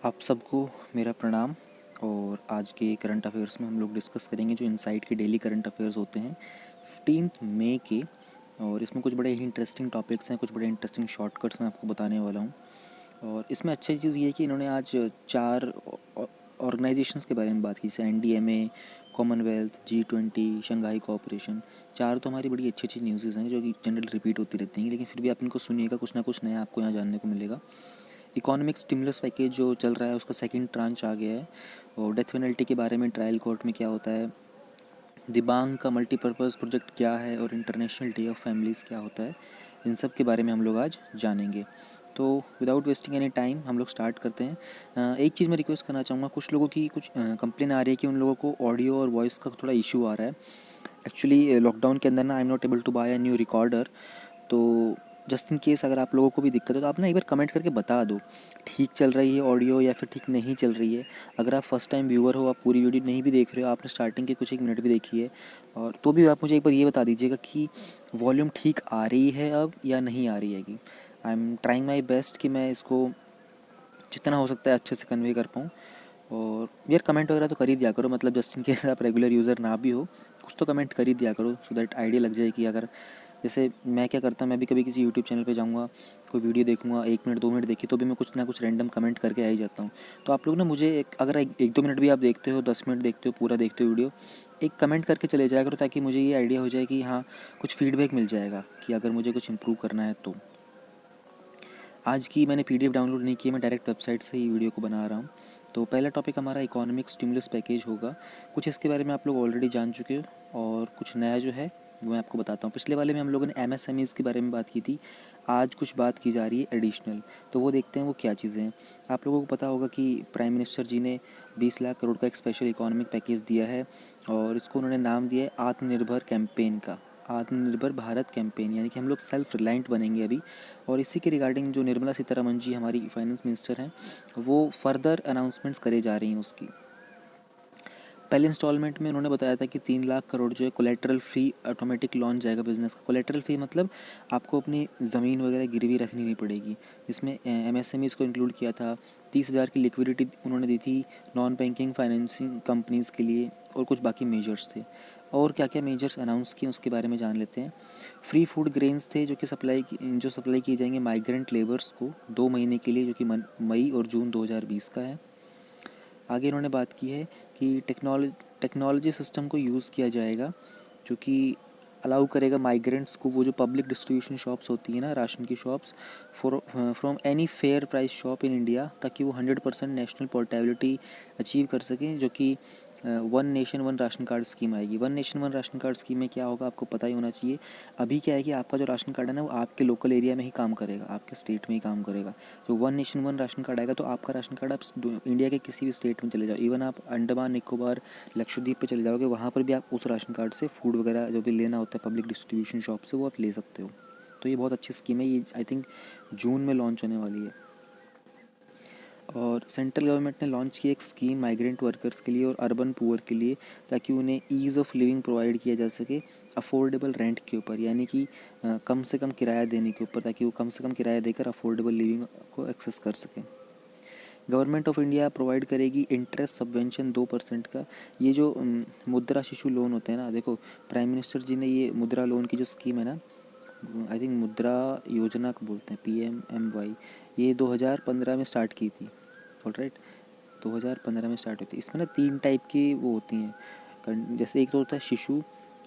आप सबको मेरा प्रणाम। और आज के करंट अफेयर्स में हम लोग डिस्कस करेंगे जो इनसाइट के डेली करंट अफेयर्स होते हैं 15 मई के। और इसमें कुछ बड़े ही इंटरेस्टिंग टॉपिक्स हैं, कुछ बड़े इंटरेस्टिंग शॉर्टकट्स मैं आपको बताने वाला हूँ। और इसमें अच्छी चीज़ ये है कि इन्होंने आज 4 ऑर्गेनाइजेशंस के बारे में बात की, जैसे NDMA, Commonwealth, G20, Shanghai cooperation. 4 तो हमारी बड़ी अच्छी अच्छी न्यूज़ हैं जो कि जनरल रिपीट होती रहती हैं, लेकिन फिर भी आप इनको सुनिएगा, कुछ ना कुछ नया आपको यहाँ जानने को मिलेगा। इकोनॉमिक स्टिमुलस पैकेज जो चल रहा है उसका सेकंड ट्रांच आ गया है। और डेथ पेनल्टी के बारे में ट्रायल कोर्ट में क्या होता है, दिबांग का मल्टीपर्पज़ प्रोजेक्ट क्या है और इंटरनेशनल डे ऑफ फैमिलीज़ क्या होता है, इन सब के बारे में हम लोग आज जानेंगे। तो विदाउट वेस्टिंग एनी टाइम हम लोग स्टार्ट करते हैं। एक चीज़ मैं रिक्वेस्ट करना चाहूँगा, कुछ लोगों की कुछ कंप्लेन आ रही है कि उन लोगों को ऑडियो और वॉइस का थोड़ा इशू आ रहा है। एक्चुअली लॉकडाउन के अंदर ना I am not able to buy a new recorder. तो जस्ट इन केस अगर आप लोगों को भी दिक्कत है तो आप ना एक बार कमेंट करके बता दो ठीक चल रही है ऑडियो या फिर ठीक नहीं चल रही है। अगर आप फर्स्ट टाइम व्यूअर हो, आप पूरी वीडियो नहीं भी देख रहे हो, आपने स्टार्टिंग के कुछ एक मिनट भी देखी है, और तो भी आप मुझे एक बार ये बता दीजिएगा कि वॉल्यूम ठीक आ रही है अब या नहीं आ रही है। कि I am trying my best कि मैं इसको जितना हो सकता है अच्छे से कन्वे कर पाऊँ। और यार कमेंट वगैरह तो कर ही दिया करो, मतलब जस्ट इन केस आप रेगुलर यूज़र ना भी हो, कुछ तो कमेंट कर ही दिया करो सो दैट आइडिया लग जाए कि अगर, जैसे मैं क्या करता हूँ, मैं भी कभी किसी यूट्यूब चैनल पे जाऊँगा, कोई वीडियो देखूँगा, 1 मिनट 2 मिनट देखी तो भी मैं कुछ ना कुछ रैंडम कमेंट करके आ ही जाता हूँ। तो आप लोग ना मुझे अगर 1-2 मिनट भी आप देखते हो, 10 मिनट देखते हो, पूरा देखते हो वीडियो, एक कमेंट करके चले जाया करो ताकि मुझे ये आइडिया हो जाए कि हाँ, कुछ फीडबैक मिल जाएगा कि अगर मुझे कुछ इम्प्रूव करना है तो। आज की मैंने PDF डाउनलोड नहीं की है, मैं डायरेक्ट वेबसाइट से ही वीडियो को बना रहा हूँ। तो पहला टॉपिक हमारा इकोनॉमिक स्टिमुलस पैकेज होगा। कुछ इसके बारे में आप लोग ऑलरेडी जान चुके हो और कुछ नया जो है वो मैं आपको बताता हूँ। पिछले वाले में हम लोगों ने MSMEs के बारे में बात की थी, आज कुछ बात की जा रही है एडिशनल। तो वो देखते हैं वो क्या चीज़ें हैं। आप लोगों को पता होगा कि प्राइम मिनिस्टर जी ने 20 लाख करोड़ का एक स्पेशल इकोनॉमिक पैकेज दिया है और इसको उन्होंने नाम दिया है आत्मनिर्भर कैंपेन का। आत्मनिर्भर भारत कैंपेन, यानी कि हम लोग सेल्फ रिलायंट बनेंगे अभी। और इसी के रिगार्डिंग जो निर्मला सीतारमन जी हमारी फाइनेंस मिनिस्टर हैं, वो फर्दर अनाउंसमेंट्स करे जा रही हैं उसकी। पहले इंस्टॉलमेंट में उन्होंने बताया था कि 3 लाख करोड़ जो है कोलेटरल फ्री ऑटोमेटिक लॉन्च जाएगा बिजनेस का। कोलेटरल फ्री मतलब आपको अपनी ज़मीन वगैरह गिरवी रखनी नहीं पड़ेगी। इसमें MSMEs को इंक्लूड किया था। 30,000 की लिक्विडिटी उन्होंने दी थी नॉन बैंकिंग फाइनेंसिंग कंपनीज़ के लिए, और कुछ बाकी मेजर्स थे। और क्या क्या मेजर्स अनाउंस किए उसके बारे में जान लेते हैं। फ्री फूड ग्रेन्स थे जो कि सप्लाई किए जाएंगे माइग्रेंट लेबर्स को 2 महीने के लिए, जो कि मई और जून 2020 का है। आगे इन्होंने बात की है कि टेक्नोलॉजी सिस्टम को यूज़ किया जाएगा जो कि अलाउ करेगा माइग्रेंट्स को, वो जो पब्लिक डिस्ट्रीब्यूशन शॉप्स होती है ना, राशन की shops, from any fair price shop in India, ताकि वो 100% नेशनल पोर्टेबिलिटी अचीव कर सकें, जो कि one nation one ration card scheme आएगी। One nation one ration card scheme में क्या होगा आपको पता ही होना चाहिए। अभी क्या है कि आपका जो राशन कार्ड है ना वो आपके लोकल एरिया में ही काम करेगा, आपके स्टेट में ही काम करेगा। तो one nation one ration card आएगा तो आपका राशन कार्ड आप इंडिया के किसी भी स्टेट में चले जाओ, इवन आप अंडमान निकोबार लक्षद्वीप पे चले जाओगे, वहाँ पर भी आप उस राशन कार्ड से फूड वगैरह जो भी लेना होता है पब्लिक डिस्ट्रीब्यूशन शॉप से, वो आप ले सकते हो। तो ये बहुत अच्छी स्कीम है, ये आई थिंक जून में लॉन्च होने वाली है। और सेंट्रल गवर्नमेंट ने लॉन्च की एक स्कीम माइग्रेंट वर्कर्स के लिए और अर्बन पुअर के लिए, ताकि उन्हें ईज़ ऑफ लिविंग प्रोवाइड किया जा सके अफोर्डेबल रेंट के ऊपर, यानी कि कम से कम किराया देने के ऊपर, ताकि वो कम से कम किराया देकर अफोर्डेबल लिविंग को एक्सेस कर सकें। गवर्नमेंट ऑफ इंडिया प्रोवाइड करेगी इंटरेस्ट सबवेंशन 2% का। ये जो मुद्रा शिशु लोन होते हैं ना, देखो प्राइम मिनिस्टर जी ने ये मुद्रा लोन की जो स्कीम है ना, आई थिंक मुद्रा योजना को बोलते हैं, PMMY, ये 2015 में स्टार्ट की थी। ऑलराइट, 2015 में स्टार्ट होती है। इसमें ना 3 टाइप की वो होती हैं, जैसे एक तो होता है शिशु,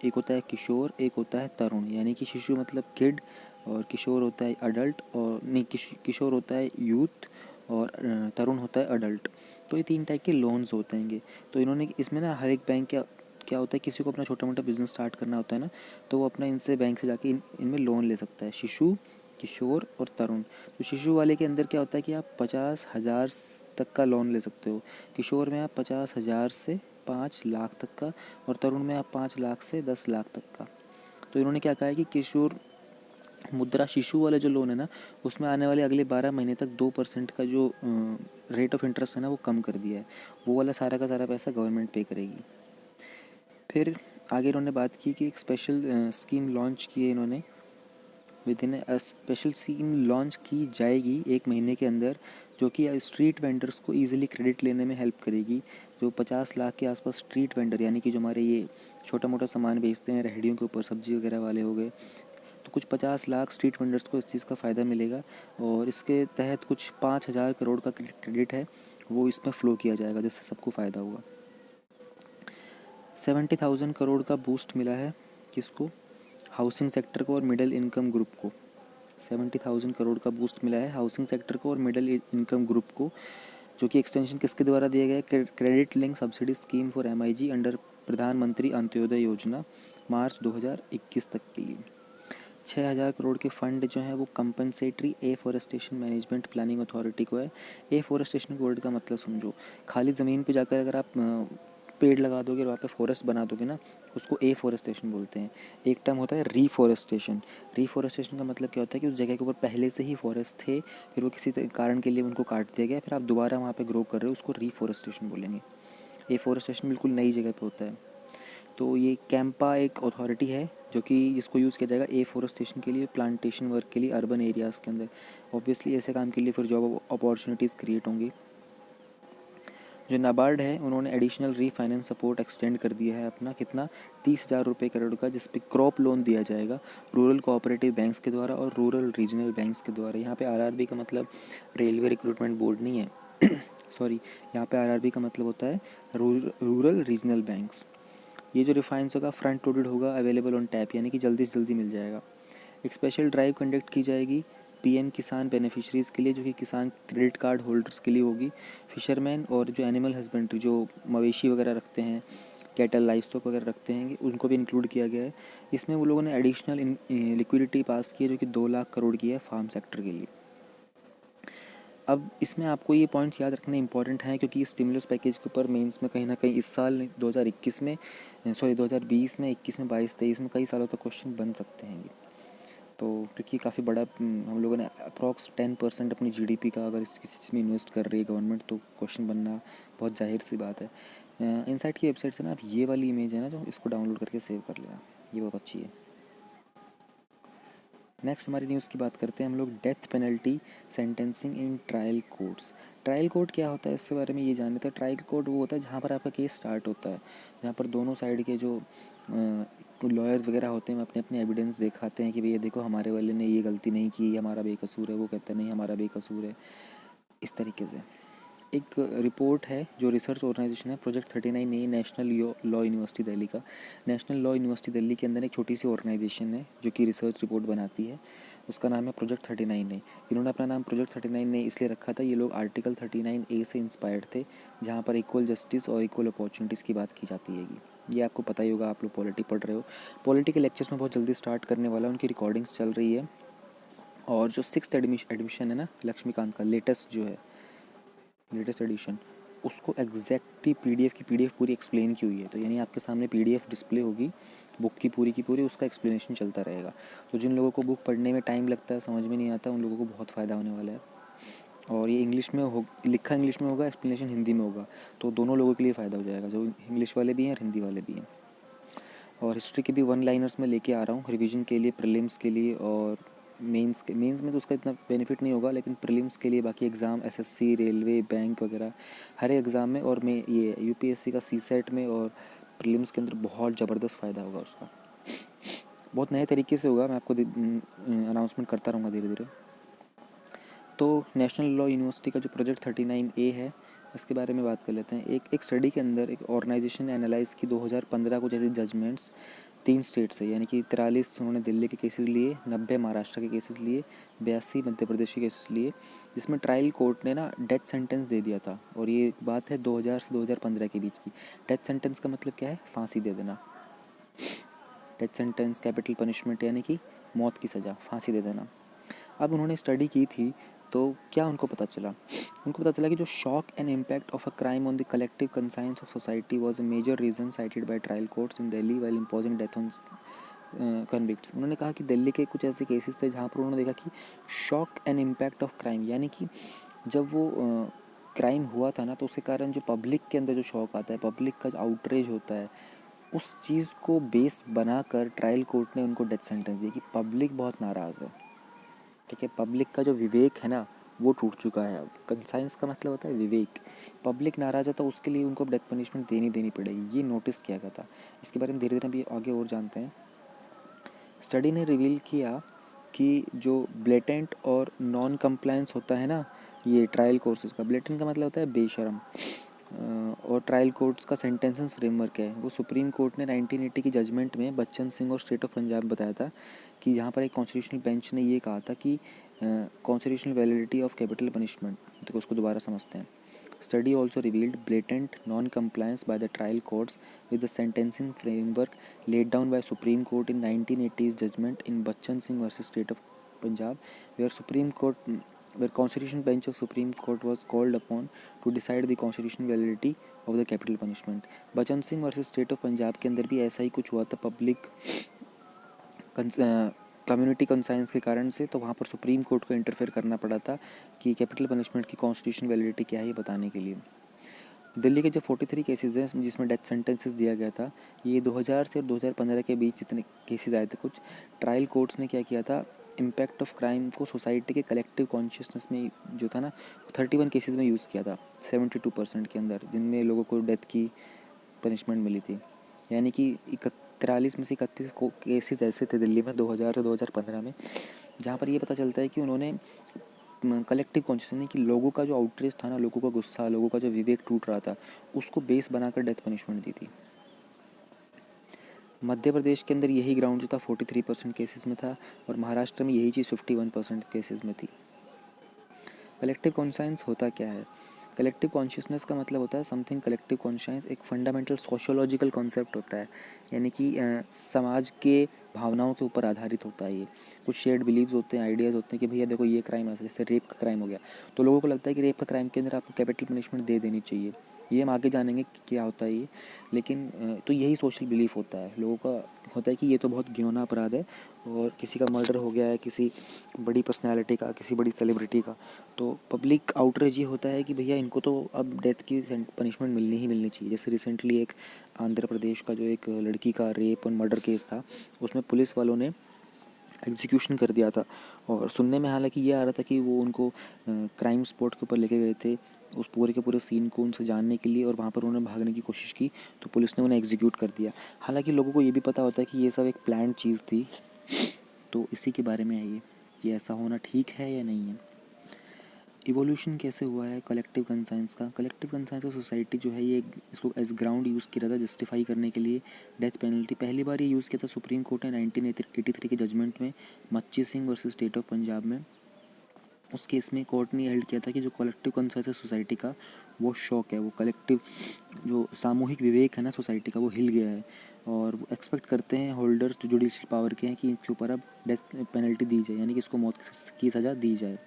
एक होता है किशोर, एक होता है तरुण। यानी कि शिशु मतलब किड, और किशोर होता है अडल्ट, और नहीं किशोर होता है यूथ, और तरुण होता है अडल्ट। तो ये 3 टाइप के लोन्स होते हैं। तो इन्होंने इसमें ना हर एक बैंक क्या क्या होता है, किसी को अपना छोटा मोटा बिजनेस स्टार्ट करना होता है ना, तो वो अपना इनसे बैंक से जाके इनमें लोन ले सकता है, शिशु, किशोर और तरुण। तो शिशु वाले के अंदर क्या होता है कि आप 50,000 तक का लोन ले सकते हो, किशोर में आप 50,000 से 5 लाख तक का, और तरुण में आप 5 लाख से 10 लाख तक का। तो इन्होंने क्या कहा है कि किशोर मुद्रा शिशु वाला जो लोन है ना, उसमें आने वाले अगले 12 महीने तक 2% का जो रेट ऑफ इंटरेस्ट है ना वो कम कर दिया है। वो वाला सारा का सारा पैसा गवर्नमेंट पे करेगी। फिर आगे इन्होंने बात की कि एक स्पेशल स्कीम लॉन्च की है इन्होंने, with in special scheme launch की जाएगी 1 महीने के अंदर, जो कि स्ट्रीट वेंडर्स को ईजिली क्रेडिट लेने में हेल्प करेगी। जो 50 लाख के आसपास स्ट्रीट वेंडर यानी कि जो हमारे ये छोटा मोटा सामान बेचते हैं रेहड़ियों के ऊपर, सब्जी वगैरह वाले हो गए, तो कुछ 50 लाख स्ट्रीट वेंडर्स को इस चीज़ का फ़ायदा मिलेगा। और इसके तहत कुछ 5,000 करोड़ का क्रेडिट है वो इसमें फ़्लो किया जाएगा, जिससे सबको फ़ायदा होगा। 70,000 करोड़ का बूस्ट मिला है किसको? हाउसिंग सेक्टर को और मिडिल इनकम ग्रुप को। 70,000 करोड़ का बूस्ट मिला है हाउसिंग सेक्टर को और मिडिल इनकम ग्रुप को, जो कि एक्सटेंशन किसके द्वारा दिया गया है? Credit link subsidy scheme for MIG under प्रधानमंत्री अंत्योदय योजना, मार्च 2021 तक के लिए। 6,000 करोड़ के फंड जो हैं वो compensatory afforestation management planning authority को है। एफॉरेस्टेशन वर्ड का मतलब समझो, खाली ज़मीन पे जाकर अगर आप पेड़ लगा दोगे और वहाँ पे फॉरेस्ट बना दोगे ना, उसको एफॉरेस्टेशन बोलते हैं। एक टर्म होता है रीफॉरेस्टेशन। रीफॉरेस्टेशन का मतलब क्या होता है कि उस जगह के ऊपर पहले से ही फॉरेस्ट थे, फिर वो किसी कारण के लिए उनको काट दिया गया, फिर आप दोबारा वहाँ पे ग्रो कर रहे हो, उसको रीफॉरेस्टेशन बोलेंगे। एफॉरेस्टेशन बिल्कुल नई जगह पे होता है। तो ये कैंपा एक अथॉरिटी है जो कि इसको यूज़ किया जाएगा एफॉरेस्टेशन के लिए, प्लांटेशन वर्क के लिए अर्बन एरियाज़ के अंदर। ऑब्वियसली ऐसे काम के लिए फिर जॉब अपॉर्चुनिटीज़ क्रिएट होंगी। जो नाबार्ड है उन्होंने एडिशनल रीफाइनेंस सपोर्ट एक्सटेंड कर दिया है अपना, कितना? 30,000 रुपये करोड़ का, जिस पे क्रॉप लोन दिया जाएगा रूरल कोऑपरेटिव बैंक्स के द्वारा और रूरल रीजनल बैंक्स के द्वारा। यहाँ पे आरआरबी का मतलब रेलवे रिक्रूटमेंट बोर्ड नहीं है सॉरी, यहाँ पे आरआरबी का मतलब होता है रूरल रीजनल बैंक्स। ये जो रिफाइंस होगा फ्रंट लोडेड होगा, अवेलेबल ऑन टैप, यानी कि जल्दी से जल्दी मिल जाएगा। एक स्पेशल ड्राइव कंडक्ट की जाएगी पीएम किसान बेनिफिशरीज़ के लिए, जो कि किसान क्रेडिट कार्ड होल्डर्स के लिए होगी। फिशरमैन और जो एनिमल हस्बेंड्री, जो मवेशी वगैरह रखते हैं, कैटल लाइफ स्टॉक वगैरह रखते हैं, उनको भी इंक्लूड किया गया है इसमें। वो लोगों ने एडिशनल लिक्विडिटी पास की है जो कि 2 लाख करोड़ की है फार्म सेक्टर के लिए। अब इसमें आपको ये पॉइंट्स याद रखने इंपॉर्टेंट हैं, क्योंकि इस स्टिमुलस पैकेज के ऊपर मेंस में कहीं ना कहीं इस साल 2021 में, सॉरी 2020 में, 21 में, 22, 23 में कई सालों तक क्वेश्चन बन सकते हैं। तो क्योंकि काफ़ी बड़ा हम लोगों ने अप्रॉक्स 10% अपनी जीडीपी का अगर इस किसी चीज़ में इन्वेस्ट कर रही है गवर्नमेंट, तो क्वेश्चन बनना बहुत जाहिर सी बात है। इनसाइट की वेबसाइट से ना आप ये वाली इमेज है ना, जो इसको डाउनलोड करके सेव कर लेना, ये बहुत अच्छी है। नेक्स्ट हमारी न्यूज़ की बात करते हैं हम लोग, death penalty sentencing in trial courts. Trial court क्या होता है इसके बारे में ये जान लेते हैं। ट्रायल कोर्ट वो होता है जहाँ पर आपका केस स्टार्ट होता है, जहाँ पर दोनों साइड के जो लॉयर्स वगैरह होते हैं अपने अपने एविडेंस दिखाते हैं कि भैया देखो हमारे वाले ने ये गलती नहीं की, हमारा बेकसूर है, वो कहता है नहीं हमारा बेकसूर है, इस तरीके से। एक रिपोर्ट है जो रिसर्च ऑर्गेनाइजेशन है project 39A national law university Delhi का। नेशनल लॉ यूनिवर्सिटी दिल्ली के अंदर एक छोटी सी ऑर्गेनाइजेशन है जो कि रिसर्च रिपोर्ट बनाती है, उसका नाम है प्रोजेक्ट 39A। इन्होंने अपना नाम प्रोजेक्ट 39A इसलिए रखा था, ये लोग आर्टिकल 39A से इंस्पायर्ड थे, जहाँ पर इक्वल जस्टिस और इक्वल अपॉर्चुनिटीज़ की बात की जाती है। ये आपको पता ही होगा, आप लोग पॉलिटी पढ़ रहे हो। पॉलिटी के लेक्चर्स में बहुत जल्दी स्टार्ट करने वाला है, उनकी रिकॉर्डिंग्स चल रही है। और जो 6th एडमिशन है ना लक्ष्मीकांत का, लेटेस्ट एडिशन, उसको एग्जैक्टली पीडीएफ की पीडीएफ पूरी एक्सप्लेन की हुई है। तो यानी आपके सामने पीडीएफ डिस्प्ले होगी बुक की पूरी, उसका एक्सप्लेनेशन चलता रहेगा। तो जिन लोगों को बुक पढ़ने में टाइम लगता है, समझ में नहीं आता, उन लोगों को बहुत फ़ायदा होने वाला है। और ये इंग्लिश में लिखा इंग्लिश में होगा, एक्सप्लेनेशन हिंदी में होगा, तो दोनों लोगों के लिए फ़ायदा हो जाएगा, जो इंग्लिश वाले भी हैं और हिंदी वाले भी हैं। और हिस्ट्री के भी वन लाइनर्स में लेके आ रहा हूँ रिवीजन के लिए, प्रीलिम्स के लिए और मेंस में तो उसका इतना बेनिफिट नहीं होगा, लेकिन प्रीलिम्स के लिए बाकी एग्ज़ाम एसएससी, रेलवे, बैंक वगैरह हर एक एग्ज़ाम में, और मैं ये यूपीएससी का सीसेट में और प्रीलिम्स के अंदर बहुत ज़बरदस्त फ़ायदा होगा उसका। बहुत नए तरीके से होगा, मैं आपको अनाउंसमेंट करता रहूँगा धीरे धीरे। तो नेशनल लॉ यूनिवर्सिटी का जो प्रोजेक्ट 39A है, इसके बारे में बात कर लेते हैं। एक स्टडी के अंदर एक ऑर्गेनाइजेशन ने एनालाइज़ की 2015 को जैसे जजमेंट्स 3 स्टेट से, यानी कि 43 उन्होंने दिल्ली के केसेस लिए, 90 महाराष्ट्र के केसेस लिए, 82 मध्य प्रदेश के केसेस लिए, जिसमें ट्रायल कोर्ट ने ना डेथ सेंटेंस दे दिया था। और ये बात है 2000 से 2015 के बीच की। डेथ सेंटेंस का मतलब क्या है? फांसी दे देना। डेथ सेंटेंस कैपिटल पनिशमेंट, यानी कि मौत की सज़ा, फांसी दे देना। अब उन्होंने स्टडी की थी, तो क्या उनको पता चला? उनको पता चला कि जो shock and impact of a crime on the collective conscience of society was a major reason cited by trial courts in Delhi while imposing death on convicts. उन्होंने कहा कि दिल्ली के कुछ ऐसे केसेस थे जहाँ पर उन्होंने देखा कि shock and impact of crime, यानी कि जब वो क्राइम हुआ था ना, तो उसके कारण जो पब्लिक के अंदर जो शॉक आता है, पब्लिक का जो आउटरेज होता है, उस चीज़ को बेस बनाकर ट्रायल कोर्ट ने उनको डेथ सेंटेंस दी कि पब्लिक बहुत नाराज़ है। ठीक है, पब्लिक का जो विवेक है ना, वो टूट चुका है अब। कंसाइंस का मतलब होता है विवेक। पब्लिक नाराज़ है तो उसके लिए उनको डेथ पनिशमेंट देनी पड़ेगी, ये नोटिस किया गया था। इसके बारे में धीरे धीरे अभी आगे और जानते हैं। स्टडी ने रिवील किया कि जो ब्लेटेंट और नॉन कंप्लायंस होता है ना, ये ट्रायल कोर्सेज का, ब्लेटेंट का मतलब होता है बेशरम, और ट्रायल कोर्ट्स का सेंटेंसेस फ्रेमवर्क है, वो सुप्रीम कोर्ट ने 1980 की जजमेंट में बच्चन सिंह और स्टेट ऑफ पंजाब बताया था कि यहाँ पर एक कॉन्स्टिट्यूशनल बेंच ने ये कहा था कि constitutional validity of capital punishment. तो उसको दोबारा समझते हैं। Study also revealed blatant non-compliance by the trial courts with the sentencing framework laid down by Supreme Court in 1980's judgment in Bachchan Singh versus State of Punjab, where Constitutional Bench of Supreme Court was called upon to decide the constitutional validity of the capital punishment. Bachchan Singh versus State of Punjab के अंदर भी ऐसा ही कुछ हुआ था public community conscience के कारण से, तो वहाँ पर सुप्रीम कोर्ट को इंटरफेयर करना पड़ा था कि कैपिटल पनिशमेंट की कॉन्स्टिट्यूशन वैलिडिटी क्या है ये बताने के लिए। दिल्ली के जो 43 केसेस हैं जिसमें डेथ सेंटेंसेस दिया गया था, ये 2000 से और 2015 के बीच जितने केसेस आए थे कुछ, ट्रायल कोर्ट्स ने क्या किया था, इम्पैक्ट ऑफ क्राइम को सोसाइटी के कलेक्टिव कॉन्शियसनेस में जो था ना, 31 केसेस में यूज़ किया था 72% के अंदर, जिनमें लोगों को डेथ की पनिशमेंट मिली थी। यानी कि 43 में से 31 केसेस ऐसे थे दिल्ली में 2000 से 2015 में, जहाँ पर ये पता चलता है कि उन्होंने कलेक्टिव कॉन्शियसनेस नहीं, कि लोगों का जो आउटरीच था ना, लोगों का गुस्सा, लोगों का जो विवेक टूट रहा था, उसको बेस बनाकर डेथ पनिशमेंट दी थी। मध्य प्रदेश के अंदर यही ग्राउंड जो था 43% केसेस में था, और महाराष्ट्र में यही चीज़ 51% केसेस में थी। कलेक्टिव कॉन्शियस होता क्या है? कलेक्टिव कॉन्शियसनेस का मतलब होता है समथिंग कलेक्टिव कॉन्शियस एक फंडामेंटल सोशियोलॉजिकल कॉन्सेप्ट होता है, यानी कि समाज के भावनाओं के ऊपर आधारित होता है। ये कुछ शेयर्ड बिलीव्स होते हैं, आइडियाज़ होते हैं कि भैया देखो ये क्राइम है, जैसे रेप का क्राइम हो गया, तो लोगों को लगता है कि रेप का क्राइम के अंदर आपको कैपिटल पनिशमेंट दे देनी चाहिए। ये हम आगे जानेंगे कि क्या होता है ये, लेकिन तो यही सोशल बिलीफ होता है लोगों का, होता है कि ये तो बहुत घिनौना अपराध है, और किसी का मर्डर हो गया है, किसी बड़ी पर्सनैलिटी का, किसी बड़ी सेलिब्रिटी का, तो पब्लिक आउटरीच ये होता है कि भैया इनको तो अब डेथ की पनिशमेंट मिलनी ही मिलनी चाहिए। जैसे रिसेंटली एक आंध्र प्रदेश का जो एक लड़की का रेप और मर्डर केस था, उसमें पुलिस वालों ने एग्जीक्यूशन कर दिया था, और सुनने में हालांकि ये आ रहा था कि वो उनको क्राइम स्पॉट के ऊपर लेके गए थे उस पूरे के पूरे सीन को उनसे जानने के लिए, और वहाँ पर उन्होंने भागने की कोशिश की तो पुलिस ने उन्हें एग्जीक्यूट कर दिया। हालांकि लोगों को ये भी पता होता है कि ये सब एक प्लान चीज़ थी। तो इसी के बारे में है ये कि ऐसा होना ठीक है या नहीं है। इवोल्यूशन कैसे हुआ है कलेक्टिव कंसाइंस का? कलेक्टिव कंसाइंस का सोसाइटी जो है ये इसको एज ग्राउंड यूज़ किया था जस्टिफाई करने के लिए डेथ पेनल्टी। पहली बार ये यूज़ किया था सुप्रीम कोर्ट ने 1983 के जजमेंट में मच्छी Singh versus state of Punjab में। उस केस में कोर्ट ने हेल्ड किया था कि जो कलेक्टिव कंसाइंस है सोसाइटी का, वो शॉक है, वो कलेक्टिव जो सामूहिक विवेक है ना सोसाइटी का, वो हिल गया है, और वो एक्सपेक्ट करते हैं होल्डर्स जो जुडिशियल पावर के हैं कि इनके ऊपर अब डेथ पेनल्टी दी जाए, यानी कि इसको मौत की सज़ा दी जाए।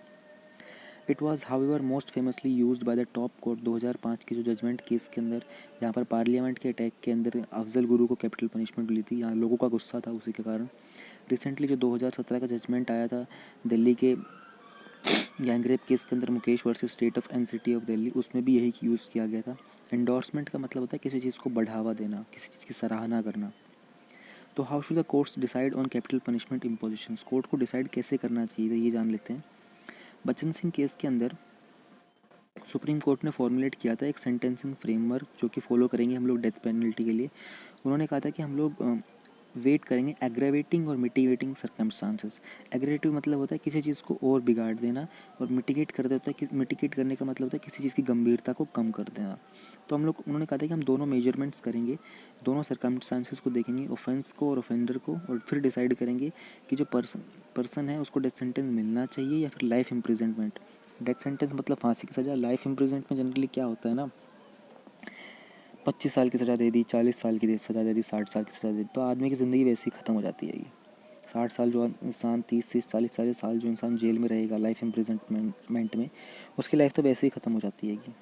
It was however most famously used by the top court 2005 के जो जजमेंट केस के अंदर, जहाँ पर पार्लियामेंट के अटैक के अंदर अफजल गुरु को कैपिटल पनिशमेंट मिली थी। यहाँ लोगों का गुस्सा था उसी के कारण। रिसेंटली जो 2017 का जजमेंट आया था दिल्ली के गैंगरेप केस के अंदर, Mukesh versus state of and city of Delhi, उसमें भी यही यूज़ किया गया था। एंडोर्समेंट का मतलब होता है किसी चीज़ को बढ़ावा देना, किसी चीज़ की सराहना करना। तो how should the courts decide on capital punishment imposition? Court को डिसाइड कैसे करना चाहिए, तो ये जान लेते हैं। बच्चन सिंह केस के अंदर सुप्रीम कोर्ट ने फॉर्मुलेट किया था एक सेंटेंसिंग फ्रेमवर्क जो कि फॉलो करेंगे हम लोग डेथ पेनल्टी के लिए। उन्होंने कहा था कि हम लोग वेट करेंगे एग्रेवेटिंग और मिटिगेटिंग सर्कमस्टांसेस। एग्रेवेटिव मतलब होता है किसी चीज़ को और बिगाड़ देना, और मिटिगेट कर देता है कि मिटिगेट करने का मतलब होता है किसी चीज़ की गंभीरता को कम कर देना। तो हम लोग, उन्होंने कहा था कि हम दोनों मेजरमेंट्स करेंगे, दोनों सर्कमस्टांसेस को देखेंगे, ऑफेंस को और ऑफेंडर को, और फिर डिसाइड करेंगे कि जो पर्सन है उसको डेथ सेंटेंस मिलना चाहिए या फिर लाइफ इम्प्रिजनमेंट। डेथ सेंटेंस मतलब फांसी की सज़ा। लाइफ इम्प्रिजनमेंट में जनरली क्या होता है ना, 25 साल की सज़ा दे दी, 40 साल की सज़ा दे दी, 60 साल की सज़ा दे दी, तो आदमी की ज़िंदगी वैसे ही ख़त्म हो जाती है। ये 60 साल जो इंसान, 30 40 साल जो इंसान जेल में रहेगा लाइफ इम्प्रिजनमेंट में, उसकी लाइफ तो वैसे ही ख़त्म हो जाती है।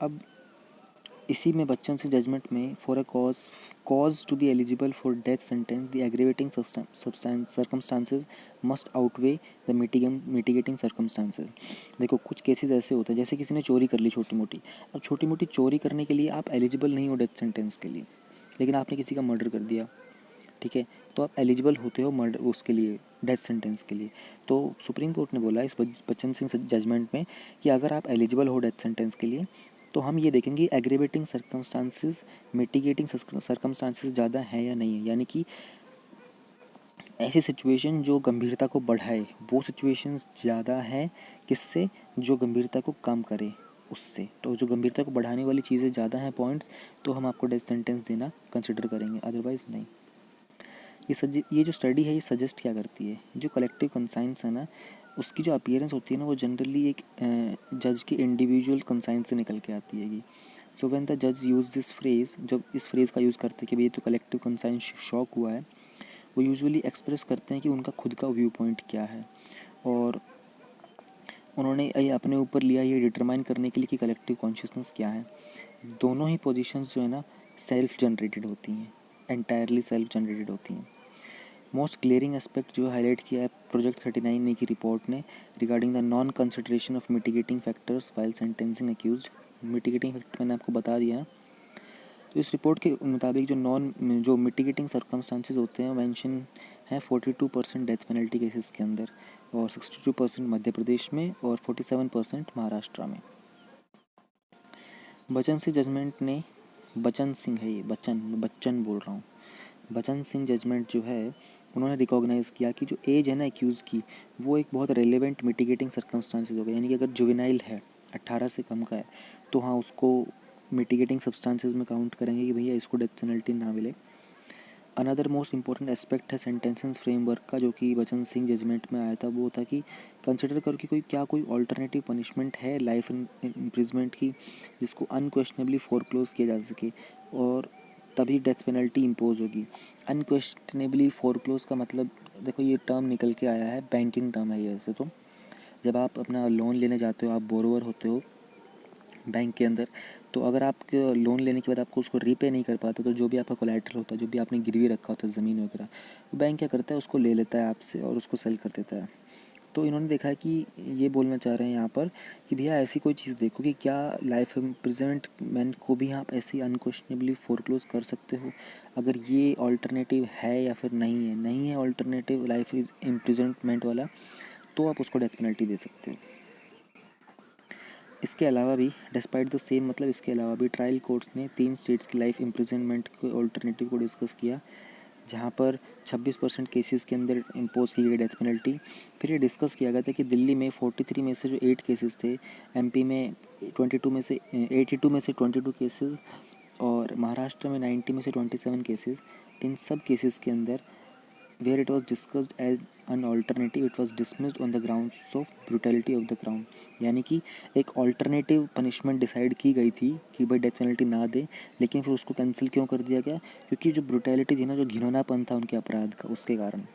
अब इसी में बच्चन से जजमेंट में for a cause to be eligible for death sentence the aggravating circumstances must outweigh the mitigating circumstances. देखो कुछ केसेस ऐसे होते हैं, जैसे किसी ने चोरी कर ली छोटी मोटी। अब छोटी मोटी चोरी करने के लिए आप एलिजिबल नहीं हो डेथ सेंटेंस के लिए, लेकिन आपने किसी का मर्डर कर दिया, ठीक है, तो आप एलिजिबल होते हो मर्डर उसके लिए, डेथ सेंटेंस के लिए। तो सुप्रीम कोर्ट ने बोला इस बच्चन सिंह जजमेंट में कि अगर आप एलिजिबल हो डेथ सेंटेंस के लिए तो हम ये देखेंगे एग्रीवेटिंग सर्कमस्टांसिस मिटिगेटिंग सर्कमस्टांसिस ज़्यादा है या नहीं है, यानी कि ऐसी सिचुएशन जो गंभीरता को बढ़ाए वो सिचुएशंस ज़्यादा है किससे, जो गंभीरता को कम करे उससे। तो जो गंभीरता को बढ़ाने वाली चीज़ें ज़्यादा हैं पॉइंट्स, तो हम आपको डेथ सेंटेंस देना कंसिडर करेंगे, अदरवाइज़ नहीं। ये जो स्टडी है ये सजेस्ट क्या करती है, जो कलेक्टिव कंसाइंस है ना उसकी जो अपीयरेंस होती है ना वो जनरली एक जज के इंडिविजुअल कंसाइंस से निकल के आती है। सो व्हेन द जज यूज़ दिस फ्रेज, जब इस फ्रेज़ का यूज़ करते हैं कि भाई ये तो कलेक्टिव कंसाइंस शॉक हुआ है, वो यूजुअली एक्सप्रेस करते हैं कि उनका खुद का व्यू पॉइंट क्या है, और उन्होंने ये अपने ऊपर लिया ये डिटरमाइन करने के लिए कि कलेक्टिव कॉन्शियसनेस क्या है। दोनों ही पोजीशंस जो है ना सेल्फ जनरेटेड होती हैं, एंटायरली सेल्फ जनरेटेड होती हैं। मोस्ट क्लियरिंग एस्पेक्ट जो हाईलाइट किया है प्रोजेक्ट 39 ने की रिपोर्ट ने regarding the non consideration of mitigating factors while sentencing accused. Mitigating factor मैंने आपको बता दिया है। तो इस रिपोर्ट के मुताबिक जो मिटिगेटिंग सर्कमस्टांसेस होते हैं मेंशन हैं 42% डेथ पेनल्टी केसेस के अंदर, और 62% मध्य प्रदेश में और 47% महाराष्ट्र में। बच्चन सिंह जजमेंट ने बच्चन सिंह है ये बच्चन बोल रहा हूँ, बच्चन सिंह जजमेंट जो है उन्होंने रिकॉग्नाइज़ किया कि जो एज है ना एक्यूज़ की वो एक बहुत रेलेवेंट मिटिगेटिंग सर्कमस्टांसेस हो गए, यानी कि अगर जुवेनाइल है 18 से कम का है तो हाँ उसको मिटिगेटिंग सब्सटेंसेस में काउंट करेंगे कि भैया इसको डेथ पेनल्टी ना मिले। अनदर मोस्ट इंपॉर्टेंट एस्पेक्ट है सेंटेंसेस फ्रेमवर्क का, जो कि बच्चन सिंह जजमेंट में आया था, वो था कि कंसिडर करो कि कोई ऑल्टरनेटिव पनिशमेंट है लाइफ इम्प्रिजमेंट की जिसको अनक्वेश्चनेबली फोरक्लोज किया जा सके, और तभी डेथ पेनल्टी इम्पोज होगी। अनक्वेश्चनेबली फोरक्लोज का मतलब देखो ये टर्म निकल के आया है, बैंकिंग टर्म है ये। वैसे तो जब आप अपना लोन लेने जाते हो, आप बोरोवर होते हो बैंक के अंदर, तो अगर आप लोन लेने के बाद आपको उसको रीपे नहीं कर पाते तो जो भी आपका कोलैटरल होता है, जो भी आपने गिरवी रखा होता है ज़मीन वगैरह, वो बैंक क्या करता है उसको ले लेता है आपसे और उसको सेल कर देता है। तो इन्होंने देखा है कि ये बोलना चाह रहे हैं यहाँ पर कि भैया ऐसी कोई चीज़ देखो कि क्या लाइफ इम्प्रिजनमेंट को भी आप ऐसे अनक्वेश्चनेबली फोरक्लोज कर सकते हो, अगर ये ऑल्टरनेटिव है या फिर नहीं है ऑल्टरनेटिव लाइफ इम्प्रिजनमेंट वाला, तो आप उसको डेथ पेनल्टी दे सकते हो। इसके अलावा भी डिस्पाइट द सेम, मतलब इसके अलावा भी ट्रायल कोर्ट्स ने 3 स्टेट्स की लाइफ इम्प्रिजनमेंट के ऑल्टरनेटिव को डिस्कस किया, जहाँ पर 26% केसेस के अंदर इम्पोज की गई डेथ पेनल्टी। फिर ये डिस्कस किया गया था कि दिल्ली में 43 में से जो 8 केसेस थे, एमपी में 82 में से 22 केसेस, और महाराष्ट्र में 90 में से 27 केसेस, इन सब केसेस के अंदर where it was discussed as an alternative it was dismissed on the grounds of brutality of the crown। यानी कि एक ऑल्टरनेटिव पनिशमेंट डिसाइड की गई थी कि भाई डेथ पेनल्टी ना दे, लेकिन फिर उसको कैंसिल क्यों कर दिया गया, क्योंकि जो ब्रुटैलिटी थी ना, जो घिनौनापन था उनके अपराध का, उसके कारण।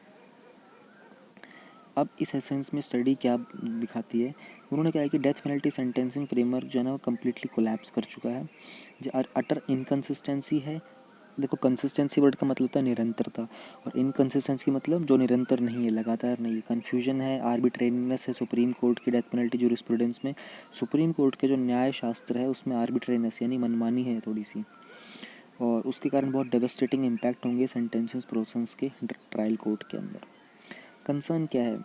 अब इस एसेंस में स्टडी क्या दिखाती है, उन्होंने कहा है कि डेथ पेनल्टी सेंटेंसिंग फ्रेमवर्क जो है ना वो कम्प्लीटली कोलैप्स कर चुका है, जो अटर इनकन्सिस्टेंसी है। देखो कंसिस्टेंसी वर्ड का मतलब होता है निरंतरता, और इनकंसिस्टेंसी मतलब जो निरंतर नहीं है, लगातार नहीं है। कन्फ्यूजन है, आर्बिट्रेरीनेस है सुप्रीम कोर्ट की डेथ पेनल्टी जूरिस्प्रूडेंस में। सुप्रीम कोर्ट के जो न्याय शास्त्र है उसमें आर्बिट्रेरीनेस यानी मनमानी है थोड़ी सी, और उसके कारण बहुत डेवस्टेटिंग इम्पैक्ट होंगे सेंटेंसेस प्रोसेस के ट्रायल कोर्ट के अंदर। कंसर्न क्या है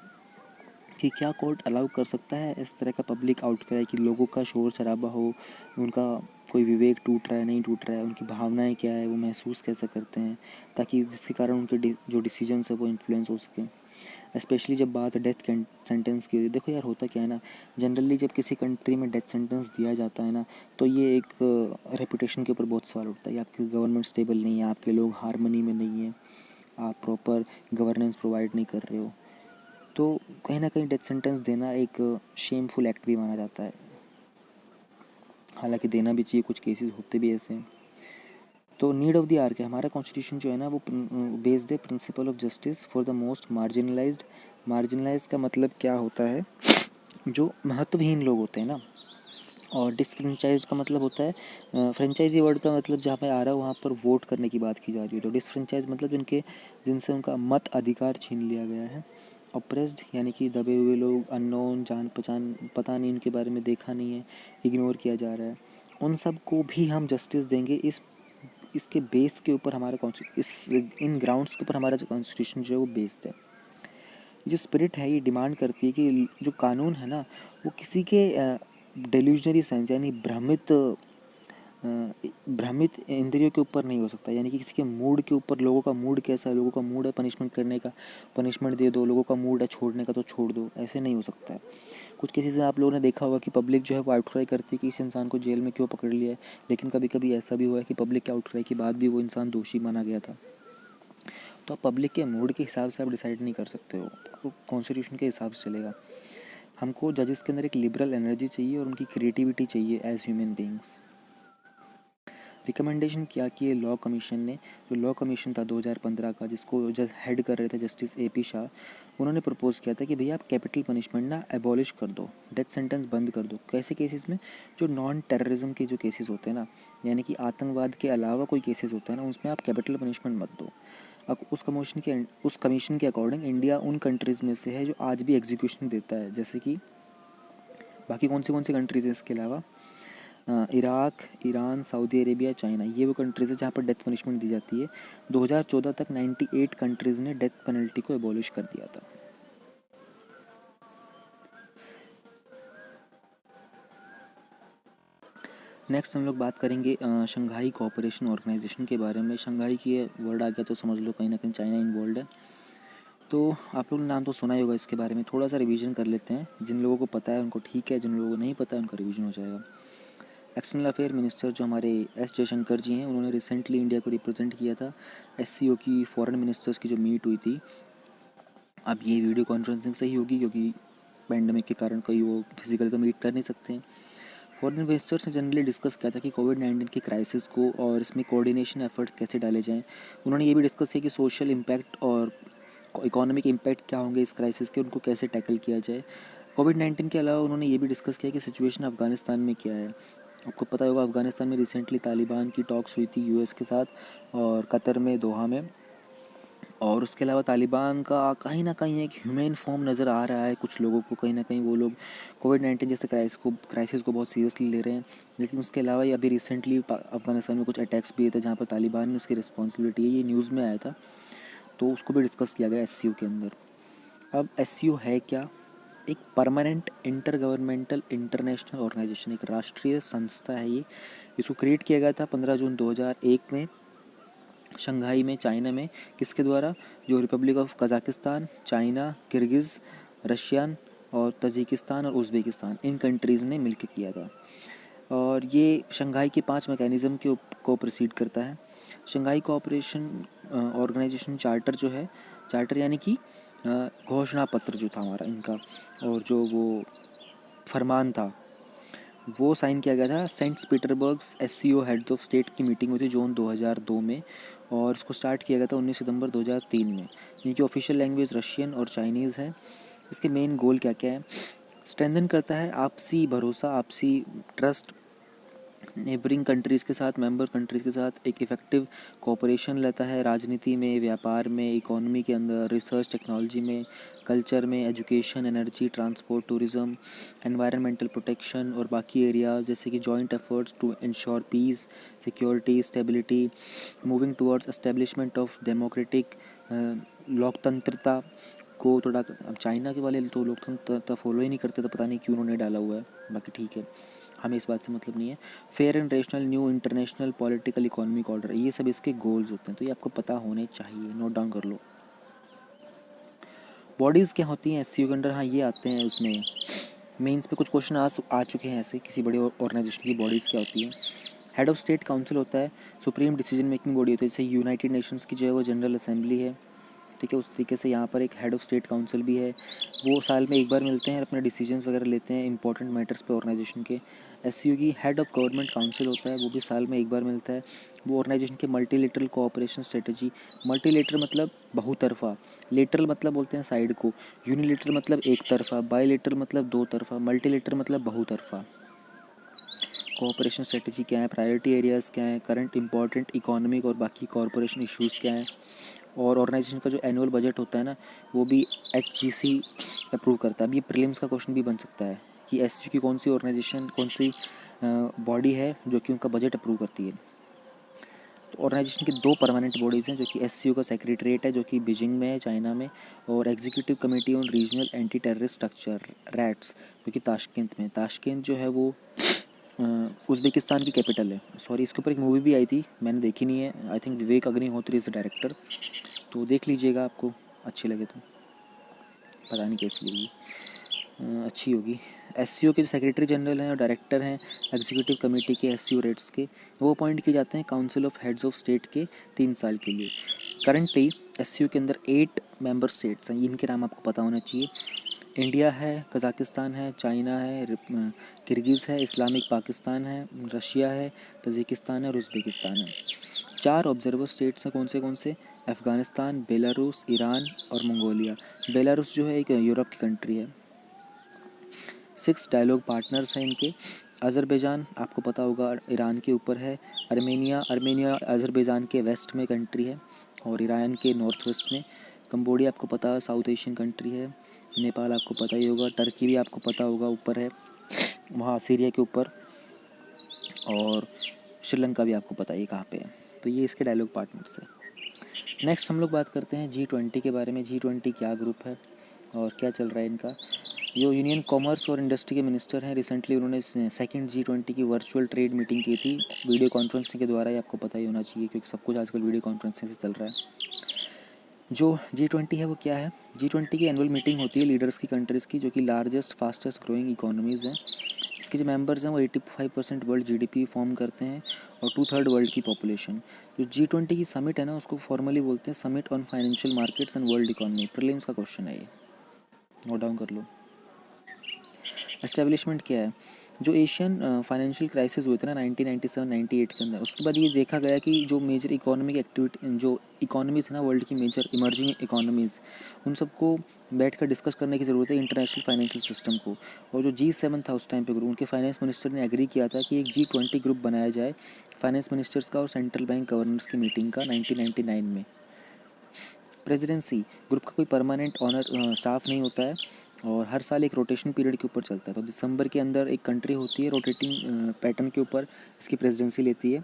कि क्या कोर्ट अलाउ कर सकता है इस तरह का पब्लिक आउटक्राई, कि लोगों का शोर शराबा हो, उनका कोई विवेक टूट रहा है नहीं टूट रहा है, उनकी भावनाएं क्या है, वो महसूस कैसे करते हैं, ताकि जिसके कारण उनके जो डिसीजंस है वो इन्फ्लुएंस हो सके। स्पेशली जब बात डेथ सेंटेंस की होती है, देखो यार होता क्या है ना, जनरली जब किसी कंट्री में डेथ सेंटेंस दिया जाता है ना, तो ये एक रेपुटेशन के ऊपर बहुत सवाल उठता है कि आपकी गवर्नमेंट स्टेबल नहीं है, आपके लोग हारमनी में नहीं है, आप प्रॉपर गवर्नेंस प्रोवाइड नहीं कर रहे हो। तो कहीं ना कहीं डेथ सेंटेंस देना एक शेमफुल एक्ट भी माना जाता है, हालांकि देना भी चाहिए, कुछ केसेस होते भी ऐसे हैं। तो नीड ऑफ द आर क्या, हमारा कॉन्स्टिट्यूशन जो है ना वो बेस्ड है principle of justice for the most marginalised. Marginalise का मतलब क्या होता है, जो महत्वहीन लोग होते हैं ना, और डिसफ्रेंचाइज का मतलब होता है, फ्रेंचाइजी वर्ड का मतलब जहाँ पे आ रहा है वहाँ पर वोट करने की बात की जा रही है। तो डिसफ्रेंचाइज मतलब जिनसे उनका मत अधिकार छीन लिया गया है। ऑप्रेस्ड यानी कि दबे हुए लोग, अननोन, जान पहचान पता नहीं, उनके बारे में देखा नहीं है, इग्नोर किया जा रहा है, उन सब को भी हम जस्टिस देंगे। इसके बेस के ऊपर हमारा इन ग्राउंड्स के ऊपर हमारा जो कॉन्स्टिट्यूशन जो है वो बेस्ड है। जो स्पिरिट है ये डिमांड करती है कि जो कानून है ना वो किसी के डेल्यूजनरी सेंस यानी भ्रमित इंद्रियों के ऊपर नहीं हो सकता, यानी कि किसी के मूड के ऊपर, लोगों का मूड कैसा है, लोगों का मूड है पनिशमेंट करने का, पनिशमेंट दे दो, लोगों का मूड है छोड़ने का तो छोड़ दो, ऐसे नहीं हो सकता है। कुछ केसेस में आप लोगों ने देखा होगा कि पब्लिक जो है वो आउटक्राई करती है कि इस इंसान को जेल में क्यों पकड़ लिया है, लेकिन कभी कभी ऐसा भी हुआ है कि पब्लिक के आउटक्राई के बाद भी वो इंसान दोषी माना गया था। तो आप पब्लिक के मूड के हिसाब से आप डिसाइड नहीं कर सकते हो, आपको कॉन्स्टिट्यूशन के हिसाब से चलेगा। हमको जजेस के अंदर एक लिबरल एनर्जी चाहिए और उनकी क्रिएटिविटी चाहिए एज ह्यूमन बींग्स। रिकमेंडेशन किया कि ये लॉ कमीशन ने, जो लॉ कमीशन था 2015 का जिसको हेड कर रहे थे जस्टिस AP शाह, उन्होंने प्रपोज किया था कि भैया आप कैपिटल पनिशमेंट ना एबॉलिश कर दो, डेथ सेंटेंस बंद कर दो। कैसे केसेस में? जो नॉन टेररिज्म के जो केसेस होते हैं ना, यानी कि आतंकवाद के अलावा कोई केसेस होता है ना, उसमें आप कैपिटल पनिशमेंट मत दो। अब उस कमीशन के अकॉर्डिंग इंडिया उन कंट्रीज़ में से है जो आज भी एग्जीक्यूशन देता है। जैसे कि बाकी कौन सी कंट्रीज़ हैं इसके अलावा? Iraq, Iran, Saudi Arabia, China, ये वो कंट्रीज़ है जहाँ पर डेथ पनिशमेंट दी जाती है। 2014 तक 98 कंट्रीज़ ने डेथ पेनल्टी को एबॉलिश कर दिया था। नेक्स्ट हम लोग बात करेंगे शंघाई कोऑपरेशन ऑर्गेनाइजेशन के बारे में। शंघाई की वर्ड आ गया तो समझ लो कहीं ना कहीं चाइना इन्वॉल्व है। तो आप लोगों ने नाम तो सुना ही होगा इसके बारे में, थोड़ा सा रिवीजन कर लेते हैं। जिन लोगों को पता है उनको ठीक है, जिन लोगों को नहीं पता है उनका रिवीजन हो जाएगा। एक्सटर्नल अफेयर मिनिस्टर जो हमारे जयशंकर जी हैं, उन्होंने रिसेंटली इंडिया को रिप्रेजेंट किया था SCO की फॉरेन मिनिस्टर्स की जो मीट हुई थी। अब ये वीडियो कॉन्फ्रेंसिंग से ही होगी क्योंकि पैंडमिक के कारण कोई वो फिजिकल तो मीट कर नहीं सकते हैं। फॉरेन मिनिस्टर्स ने जनरली डिस्कस किया था कि कोविड-19 की क्राइसिस को और इसमें कोऑर्डिनेशन एफर्ट्स कैसे डाले जाएं। उन्होंने ये भी डिस्कस किया कि सोशल इम्पैक्ट और इकोनॉमिक इम्पैक्ट क्या होंगे इस क्राइसिस के, उनको कैसे टैकल किया जाए। कोविड-19 के अलावा उन्होंने ये भी डिस्कस किया कि सिचुएशन अफगानिस्तान में क्या है। आपको पता होगा अफगानिस्तान में रिसेंटली तालिबान की टॉक्स हुई थी US के साथ और कतर में, दोहा में। और उसके अलावा तालिबान का कहीं ना कहीं एक ह्यूमन फॉर्म नज़र आ रहा है कुछ लोगों को, कहीं ना कहीं वो लोग कोविड-19 जैसे क्राइसिस को बहुत सीरियसली ले रहे हैं। लेकिन उसके अलावा ये अभी रिसेंटली अफगानिस्तान में कुछ अटैक्स भी हुए थे जहाँ पर तालिबान ने उसकी रिस्पॉन्सिबिलिटी है, ये न्यूज़ में आया था, तो उसको भी डिस्कस किया गया SCO के अंदर। अब SCO है क्या? एक permanent intergovernmental international organisation, एक राष्ट्रीय संस्था है ये। इसको क्रिएट किया गया था 15 जून 2001 में शंघाई में, चाइना में। किसके द्वारा? जो Republic of Kazakhstan, China, Kyrgyz, Russian और तजिकिस्तान और उज़्बेकिस्तान, इन कंट्रीज़ ने मिलकर किया था। और ये शंघाई के 5 मैकेनिज़्म को प्रोसीड करता है। शंघाई कोऑपरेशन ऑर्गेनाइजेशन चार्टर जो है, चार्टर यानी कि घोषणा पत्र जो था हमारा इनका, और जो वो फरमान था वो साइन किया गया था Saint Petersburg SCO head of state की मीटिंग हुई थी जून 2002 में, और इसको स्टार्ट किया गया था 19 सितंबर 2003 में। इनकी ऑफिशियल लैंग्वेज रशियन और चाइनीज़ है। इसके मेन गोल क्या क्या है? स्ट्रेंथन करता है आपसी भरोसा, आपसी ट्रस्ट नेबरिंग कंट्रीज़ के साथ, मेंबर कंट्रीज़ के साथ एक इफ़ेक्टिव कोऑपरेशन लेता है राजनीति में, व्यापार में, इकोनॉमी के अंदर, रिसर्च टेक्नोलॉजी में, कल्चर में, education, energy, transport, tourism, environmental protection और बाकी एरियाज़, जैसे कि joint efforts to ensure peace, security, stability, moving towards establishment of democratic लोकतंत्रता को थोड़ा। अब चाइना के वाले तो लोकतंत्र फॉलो ही नहीं करते, तो पता नहीं क्यों उन्होंने डाला हुआ है, बाकी ठीक है, हमें इस बात से मतलब नहीं है। Fair and rational new international political economic order, ये सब इसके गोल्स होते हैं, तो ये आपको पता होने चाहिए, नोट डाउन कर लो। बॉडीज़ क्या होती हैं SCO के अंडर? हाँ, ये आते हैं उसमें मेंस पे कुछ क्वेश्चन आ चुके हैं ऐसे, किसी बड़ी ऑर्गेनाइजेशन की बॉडीज़ क्या होती हैं। हेड ऑफ स्टेट काउंसिल होता है, सुप्रीम डिसीजन मेकिंग बॉडी होती है, जैसे यूनाइटेड नेशंस की जो है वो जनरल असेंबली है, ठीक है। उस तरीके से यहाँ पर एक हेड ऑफ स्टेट काउंसिल भी है, वो साल में एक बार मिलते हैं, अपने डिसीजंस वगैरह लेते हैं इंपॉर्टेंट मैटर्स पे ऑर्गेनाइजेशन के। SCO की हेड ऑफ गवर्नमेंट काउंसिल होता है, वो भी साल में एक बार मिलता है। वो ऑर्गेनाइजेशन के मल्टीलेटरल कोऑपरेशन स्ट्रेटजी, मल्टीलेटरल मतलब बहुतरफा, लेटरल मतलब बोलते हैं साइड को, यूनिलेटरल मतलब एक तरफा, बाईलेटरल मतलब दो तरफा, मल्टीलेटरल मतलब बहुतरफा। कोऑपरेशन स्ट्रेटजी क्या है, प्रायोरिटी एरियाज़ क्या हैं, करंट इंपॉर्टेंट इकोनॉमिक और बाकी कॉरपोरेशन इश्यूज़ क्या हैं। और ऑर्गेनाइजेशन का जो एनुअल बजट होता है ना, वो भी HGC अप्रूव करता है। अब ये प्रीलिम्स का क्वेश्चन भी बन सकता है कि SCO की कौन सी ऑर्गेनाइजेशन, कौन सी बॉडी है जो कि उनका बजट अप्रूव करती है। तो ऑर्गेनाइजेशन की 2 परमानेंट बॉडीज़ हैं, जो कि एससीओ का सेक्रेटरीट है जो कि बीजिंग में है, चाइना में, और executive committee on regional anti terrorist structure rats, जो कि ताशकंद में। ताशकंद जो है वो उज़्बेकिस्तान की कैपिटल है। सॉरी, इसके ऊपर एक मूवी भी आई थी, मैंने देखी नहीं है। I think Vivek Agnihotri is the director, तो देख लीजिएगा, आपको अच्छी लगे तो। पता नहीं कैसी होगी, अच्छी होगी। एससीओ के जो सेक्रेटरी जनरल हैं और डायरेक्टर हैं एग्जीक्यूटिव कमेटी के एससीओ रेट्स के, वो अपॉइंट किए जाते हैं council of heads of state के 3 साल के लिए। करंटली एससीओ के अंदर 8 मेंबर स्टेट्स हैं, इनके नाम आपको पता होना चाहिए। इंडिया है, कज़ाकिस्तान है, चाइना है, किर्गिज़ है, इस्लामिक पाकिस्तान है, रशिया है, तजिकिस्तान है और उज़्बेकिस्तान है। 4 ऑब्जर्वर स्टेट्स हैं, कौन से? अफ़गानिस्तान, बेलारूस, ईरान और मंगोलिया। बेलारूस जो है एक यूरोप की कंट्री है। 6 डायलॉग पार्टनर्स हैं इनके। अज़रबैजान आपको पता होगा ईरान के ऊपर है। अर्मेनिया अज़रबैजान के वेस्ट में कंट्री है और ईरान के नॉर्थ वेस्ट में। कंबोडिया आपको पता है साउथ एशियन कंट्री है। नेपाल आपको पता ही होगा। टर्की भी आपको पता होगा ऊपर है, वहाँ सीरिया के ऊपर। और श्रीलंका भी आपको पता ही कहाँ पे है। तो ये इसके डायलॉग पार्टनर्स हैं। नेक्स्ट हम लोग बात करते हैं G20 के बारे में। G20 क्या ग्रुप है और क्या चल रहा है इनका। जो यूनियन कॉमर्स और इंडस्ट्री के मिनिस्टर हैं, रिसेंटली उन्होंने सेकंड G20 की वर्चुअल ट्रेड मीटिंग की थी वीडियो कॉन्फ्रेंसिंग के द्वारा। ये आपको पता ही होना चाहिए क्योंकि सब कुछ आजकल वीडियो कॉन्फ्रेंसिंग से चल रहा है। जो G20 है वो क्या है? G20 की एनुअल मीटिंग होती है लीडर्स की कंट्रीज़ की, जो कि लार्जेस्ट फास्टेस्ट ग्रोइंग इकोनॉमीज़ हैं। इसके जो मेंबर्स हैं वो 85% वर्ल्ड जीडीपी फॉर्म करते हैं और 2/3 वर्ल्ड की पॉपुलेशन। जो G20 की समिट है ना, उसको फॉर्मली बोलते हैं summit on financial markets and world economy. Prelims का क्वेश्चन है ये, नोट डाउन कर लो। एस्टेब्लिशमेंट क्या है? जो एशियन फाइनेंशियल क्राइसिस हुए थे ना 1997-98 के अंदर, उसके बाद ये देखा गया कि जो मेजर इकोनॉमिक एक्टिविटी, जो इकोनॉमीज़ है ना वर्ल्ड की मेजर इमर्जिंग इकोनॉमीज़, उन सबको बैठ कर डिस्कस करने की ज़रूरत है इंटरनेशनल फाइनेंशियल सिस्टम को। और जो G7 था उस टाइम पे ग्रुप, उनके फाइनेंस मिनिस्टर ने एग्री किया था कि एक G20 ग्रुप बनाया जाए फाइनेंस मिनिस्टर्स का और सेंट्रल बैंक गवर्नर्स की मीटिंग का 1999 में। प्रेसिडेंसी ग्रुप का कोई परमानेंट ऑनर साफ नहीं होता है और हर साल एक रोटेशन पीरियड के ऊपर चलता है। तो दिसंबर के अंदर एक कंट्री होती है रोटेटिंग पैटर्न के ऊपर इसकी प्रेसिडेंसी लेती है।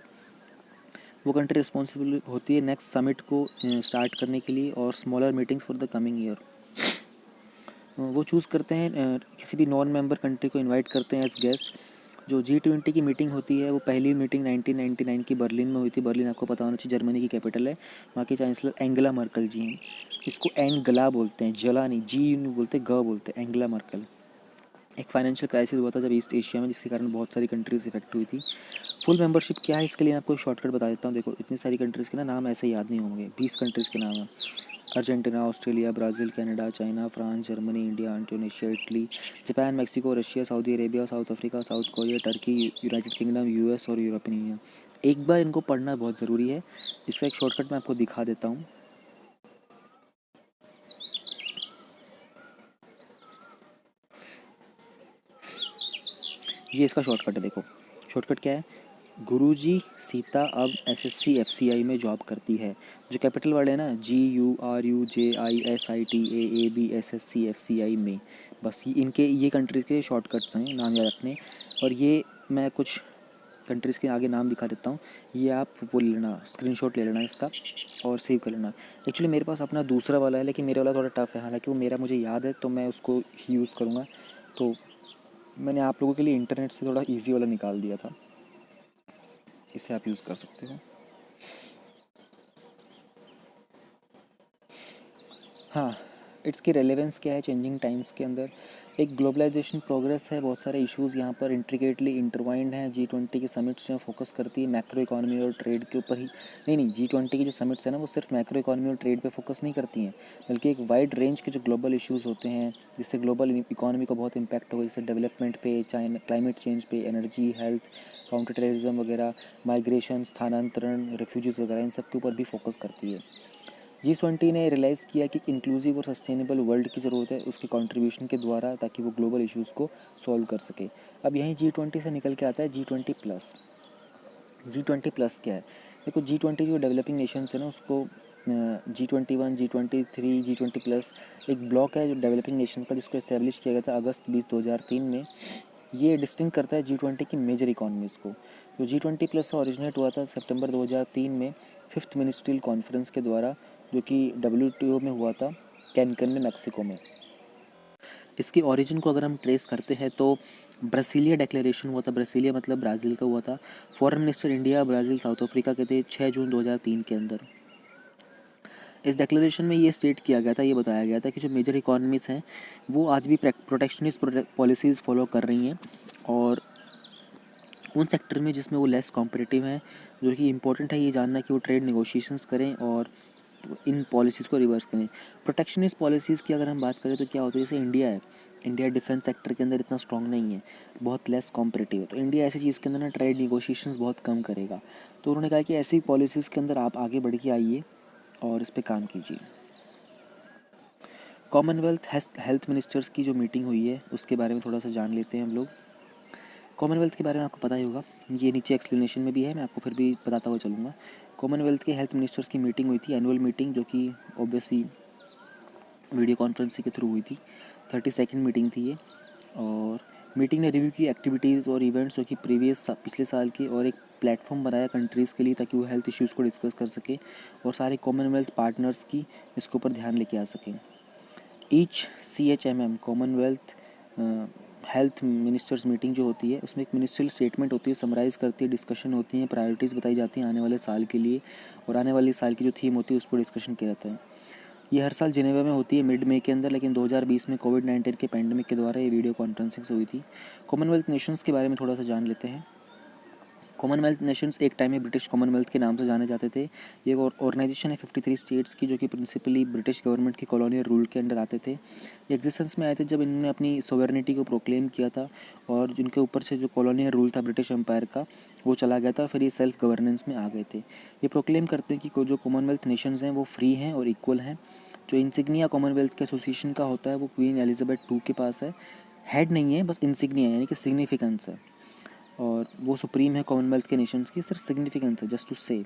वो कंट्री रिस्पॉन्सिबल होती है नेक्स्ट समिट को स्टार्ट करने के लिए और smaller meetings for the coming year. वो चूज़ करते हैं, किसी भी नॉन मेंबर कंट्री को इनवाइट करते हैं एज गेस्ट। जो G20 की मीटिंग होती है वो पहली मीटिंग 1999 की बर्लिन में हुई थी। बर्लिन आपको पता होना चाहिए जर्मनी की कैपिटल है। वहाँ की चांसलर एंगेला मर्कल जी हैं। इसको एंगला बोलते हैं, जला नहीं, जी नहीं बोलते, ग बोलते हैं, एंगेला मर्कल। एक फाइनेंशियल क्राइसिस हुआ था जब ईस्ट एशिया में, जिसके कारण बहुत सारी कंट्रीज इफेक्ट हुई थी। फुल मेंबरशिप क्या है इसके लिए आपको शॉर्टकट बता देता हूँ। देखो, इतनी सारी कंट्रीज़ के ना नाम ऐसे याद नहीं होंगे। 20 कंट्रीज़ के नाम हैं। Argentina, Australia, Brazil, Canada, China, France, Germany, India, Indonesia, Italy, Japan, Mexico, Russia, Saudi Arabia, south Africa, south Korea, Turkey, United kingdom, US और यूरोपियन यूनियन। एक बार इनको पढ़ना बहुत ज़रूरी है। इसका एक शॉर्टकट मैं आपको दिखा देता हूँ। ये इसका शॉर्टकट है, देखो शॉर्टकट क्या है। गुरुजी सीता अब एसएससी एफसीआई में जॉब करती है। जो कैपिटल वर्ड है ना, GURUJISITAABSSCFCI में, बस ये इनके ये कंट्रीज़ के शॉर्टकट्स हैं, नाम याद रखने। और ये मैं कुछ कंट्रीज़ के आगे नाम दिखा देता हूँ, ये आप वो ले लेना, स्क्रीनशॉट ले लेना इसका और सेव कर लेना। एक्चुअली मेरे पास अपना दूसरा वाला है, लेकिन मेरा वाला थोड़ा टफ है, हालांकि वो मेरा मुझे याद है तो मैं उसको ही यूज़ करूँगा। तो मैंने आप लोगों के लिए इंटरनेट से थोड़ा ईजी वाला निकाल दिया था, इसे आप यूज़ कर सकते हो। हाँ, इसकी रेलेवेंस क्या है चेंजिंग टाइम्स के अंदर। एक ग्लोबलाइजेशन प्रोग्रेस है, बहुत सारे इश्यूज़ यहाँ पर इंट्रिकेटली इंटरवाइंड हैं। G20 की समिट्स जो फोकस करती है मैक्रो इकोनॉमी और ट्रेड के ऊपर ही। नहीं, G20 की जो समिट्स है ना, वो सिर्फ मैक्रो इकोनॉमी और ट्रेड पे फोकस नहीं करती हैं, बल्कि एक वाइड रेंज के जो ग्लोबल इश्यूज़ होते हैं जिससे ग्लोबल इकोनॉमी को बहुत इम्पैक्ट होगा, जैसे डेवलपमेंट पे, चाइना, क्लाइमेट चेंज पे, एनर्जी, हेल्थ, काउंटर टेररिज्म वगैरह, माइग्रेशन, स्थानांतरण, रेफ्यूजीज़ वगैरह, इन सब के ऊपर भी फोकस करती है। G20 ने रियलाइज़ किया कि इंक्लूसिव और सस्टेनेबल वर्ल्ड की ज़रूरत है उसके कंट्रीब्यूशन के द्वारा, ताकि वो ग्लोबल इश्यूज़ को सॉल्व कर सके। अब यहीं G20 से निकल के आता है G20+। G20+ क्या है? देखो, G20 जो डेवलपिंग नेशंस है ना, उसको G21, G23, G20+ एक ब्लॉक है जो डेवलपिंग नेशन का, जिसको इस्टेब्लिश किया गया था अगस्त 20, 2003 में। ये डिस्टिंग करता है G20 की मेजर इकॉनमीज़ को। जो G20 प्लस से ओरिजिनेट हुआ था सितंबर 2003 में फिफ्थ मिनिस्ट्रियल कॉन्फ्रेंस के द्वारा, जो कि WTO में हुआ था, कैनकन में, मैक्सिको में। इसकी ओरिजिन को अगर हम ट्रेस करते हैं तो ब्रासीलिया डिक्लेरेशन हुआ था। ब्रासीलिया मतलब ब्राज़ील का हुआ था। Foreign minister India, Brazil, south Africa के थे 6 जून 2003 के अंदर। इस डिक्लेरेशन में ये स्टेट किया गया था, ये बताया गया था कि जो मेजर इकॉनमीज़ हैं वो आज भी प्रोटेक्शनिस्ट पॉलिसीज़ फॉलो कर रही हैं, और उन सेक्टर में जिसमें वो लेस कॉम्पिटिटिव हैं, जो कि इम्पोर्टेंट है ये जानना कि वो ट्रेड नेगोशिएशंस करें और इन पॉलिसीज़ को रिवर्स करें। प्रोटेक्शनिस्ट पॉलिसीज़ की अगर हम बात करें तो क्या होता है, जैसे इंडिया है, इंडिया डिफेंस सेक्टर के अंदर इतना स्ट्रांग नहीं है, बहुत लेस कॉम्पिटिटिव है, तो इंडिया ऐसी चीज़ के अंदर ना ट्रेड नेगोशिएशंस बहुत कम करेगा। तो उन्होंने कहा कि ऐसी पॉलिसीज़ के अंदर आप आगे बढ़ के आइए और इस पर काम कीजिए। कॉमनवेल्थ हेल्थ मिनिस्टर्स की जो मीटिंग हुई है उसके बारे में थोड़ा सा जान लेते हैं हम लोग। कॉमनवेल्थ के बारे में आपको पता ही होगा, ये नीचे एक्सप्लेनेशन में भी है, मैं आपको फिर भी बताता हुआ चलूँगा। कॉमनवेल्थ के हेल्थ मिनिस्टर्स की मीटिंग हुई थी, एनुअल मीटिंग, जो कि ऑब्वियसली वीडियो कॉन्फ्रेंसिंग के थ्रू हुई थी। 32nd मीटिंग थी ये, और मीटिंग ने रिव्यू की एक्टिविटीज़ और इवेंट्स जो कि पिछले साल के, और एक प्लेटफॉर्म बनाया कंट्रीज़ के लिए ताकि वो हेल्थ इश्यूज़ को डिस्कस कर सकें और सारे कॉमनवेल्थ पार्टनर्स की इसके ऊपर ध्यान लेके आ सकें। Each CHMM Commonwealth health ministers meeting जो होती है उसमें एक मिनिस्ट्रियल स्टेटमेंट होती है, समराइज़ करती है, डिस्कशन होती है, प्रायोरिटीज़ बताई जाती हैं आने वाले साल के लिए, और आने वाले साल की जो थीम होती है उस पर डिस्कशन किया जाता है। ये हर साल जिनेवा में होती है मिड मई के अंदर, लेकिन 2020 में कोविड-19 के पैंडमिक के द्वारा ये वीडियो कॉन्फ्रेंसिंग से हुई थी। कॉमनवेल्थ नेशंस के बारे में थोड़ा सा जान लेते हैं। कॉमनवेल्थ नेशंस एक टाइम में ब्रिटिश कॉमनवेल्थ के नाम से जाने जाते थे। ये एक ऑर्गेनाइजेशन है 53 स्टेट्स की, जो कि प्रिंसिपली ब्रिटिश गवर्नमेंट के कॉलोनियल रूल के अंडर आते थे। ये एग्जिस्टेंस में आए थे जब इन्होंने अपनी सोवेरेनिटी को प्रोक्लेम किया था, और जिनके ऊपर से जो कॉलोनियल रूल था ब्रिटिश एम्पायर का वो चला गया था, फिर ये सेल्फ गवर्नेंस में आ गए थे। ये प्रोक्लेम करते हैं कि जो कॉमनवेल्थ नेशंस हैं वो फ्री हैं और इक्वल हैं। जो इंसिग्निया कॉमनवेल्थ के एसोसिएशन का होता है वो क्वीन एलिजाबेथ II के पास है। हेड नहीं है, बस इंसिग्निया यानी कि सिग्निफिकेंस है, और वो सुप्रीम है कॉमनवेल्थ के नेशंस की, सिर्फ सिग्निफिकेंस है, जस्ट टू से।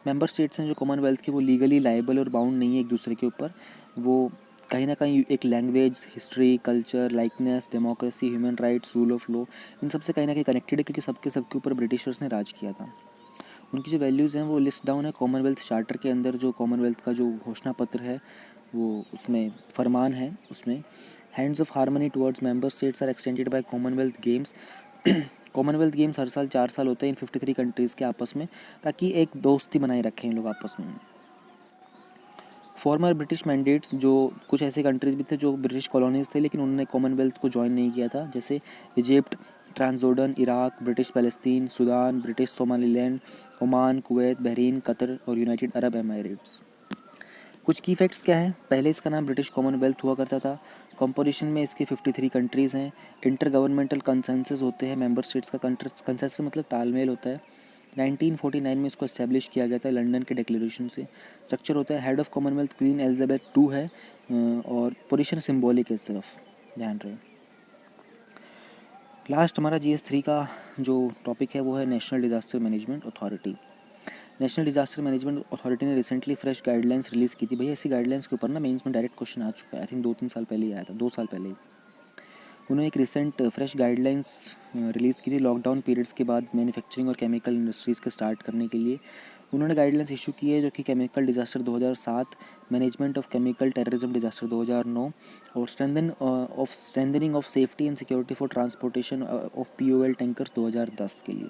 मेंबर स्टेट्स हैं जो कॉमनवेल्थ के, वो लीगली लाइबल और बाउंड नहीं है एक दूसरे के ऊपर। वो कहीं ना कहीं एक language, history, culture, likeness, democracy, human rights, rule of law, इन सबसे कहीं ना कहीं कनेक्टेड है, क्योंकि सबके ऊपर ब्रिटिशर्स ने राज किया था। उनकी जो वैल्यूज़ हैं वो लिस्ट डाउन है कॉमनवेल्थ चार्टर के अंदर। जो कॉमनवेल्थ का जो घोषणा पत्र है वो उसमें फरमान है, उसमें hands of harmony towards member states are extended by Commonwealth Games. Commonwealth Games हर साल 4 साल होते हैं इन 53 कंट्रीज़ के आपस में, ताकि एक दोस्ती बनाए रखें इन लोग आपस में। फॉर्मर ब्रिटिश मैंडेट्स, जो कुछ ऐसे कंट्रीज़ भी थे जो ब्रिटिश कॉलोनीज़ थे लेकिन उन्होंने कॉमनवेल्थ को ज्वाइन नहीं किया था, जैसे Egypt, Transjordan, Iraq, British Palestine, Sudan, British Somaliland, Oman, Kuwait, Bahrain, Qatar और यूनाइटेड अरब एमिरेट्स। कुछ की फैक्ट्स क्या हैं? पहले इसका नाम ब्रिटिश कॉमनवेल्थ हुआ करता था। कंपोजिशन में इसके 53 कंट्रीज़ हैं। इंटर गवर्नमेंटल कंसेंसस होते हैं मेंबर स्टेट्स का। कंसेंसस मतलब तालमेल होता है। 1949 में इसको इस्टेब्लिश किया गया था लंदन के डिक्लेरेशन से। स्ट्रक्चर होता है, head of Commonwealth queen Elizabeth II है, और पोजीशन सिंबॉलिक है सिर्फ, ध्यान रहे। लास्ट हमारा GS3 का जो टॉपिक है वो है national disaster management authority. National disaster management authority ने रिसेंटली फ्रेश गाइडलाइंस रिलीज़ की थी। भैया इसी गाइडलाइंस के ऊपर ना मेंस में डायरेक्ट क्वेश्चन आ चुका है, आई थिंक 2-3 साल पहले ही आया था, 2 साल पहले ही। उन्होंने एक रिसेंट फ्रेश गाइडलाइंस रिलीज़ की थी लॉकडाउन पीरियड्स के बाद मैन्युफैक्चरिंग और केमिकल इंडस्ट्रीज़ के स्टार्ट करने के लिए। उन्होंने गाइडलाइंस इशू की है, जो कि chemical disaster 2007, management of chemical terrorism disaster 2009, और strengthening of safety and security for transportation of POL tankers 2010 के लिए।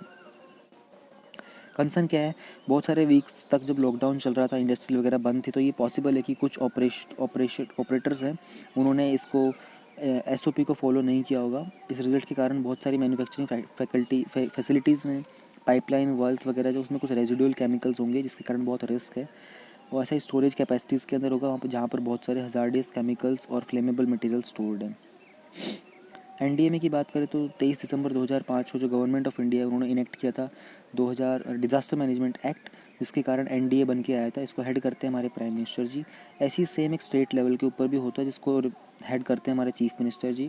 कंसर्न क्या है, बहुत सारे वीक्स तक जब लॉकडाउन चल रहा था, इंडस्ट्री वगैरह बंद थी, तो ये पॉसिबल है कि कुछ ऑपरेटर्स हैं उन्होंने इसको SOP को फॉलो नहीं किया होगा। इस रिजल्ट के कारण बहुत सारी मैन्युफैक्चरिंग फैसिलिटीज़ में पाइपलाइन वाल्स वगैरह जो उसमें कुछ रेजिडुअल केमिकल्स होंगे, जिसके कारण बहुत रिस्क है। और ऐसा स्टोरेज कैपेसिटीज़ के अंदर होगा वहाँ पर, जहाँ पर बहुत सारे हज़ार्डियस केमिकल्स और फ्लेमेबल मटेरियल स्टोर्ड हैं। NDMA की बात करें तो 23 दिसंबर 2005 को जो गवर्नमेंट ऑफ इंडिया उन्होंने इनेक्ट किया था 2000 डिज़ास्टर मैनेजमेंट एक्ट, जिसके कारण NDA बन के आया था। इसको हेड करते हैं हमारे प्राइम मिनिस्टर जी। ऐसी सेम एक स्टेट लेवल के ऊपर भी होता है जिसको हेड करते हैं हमारे चीफ मिनिस्टर जी।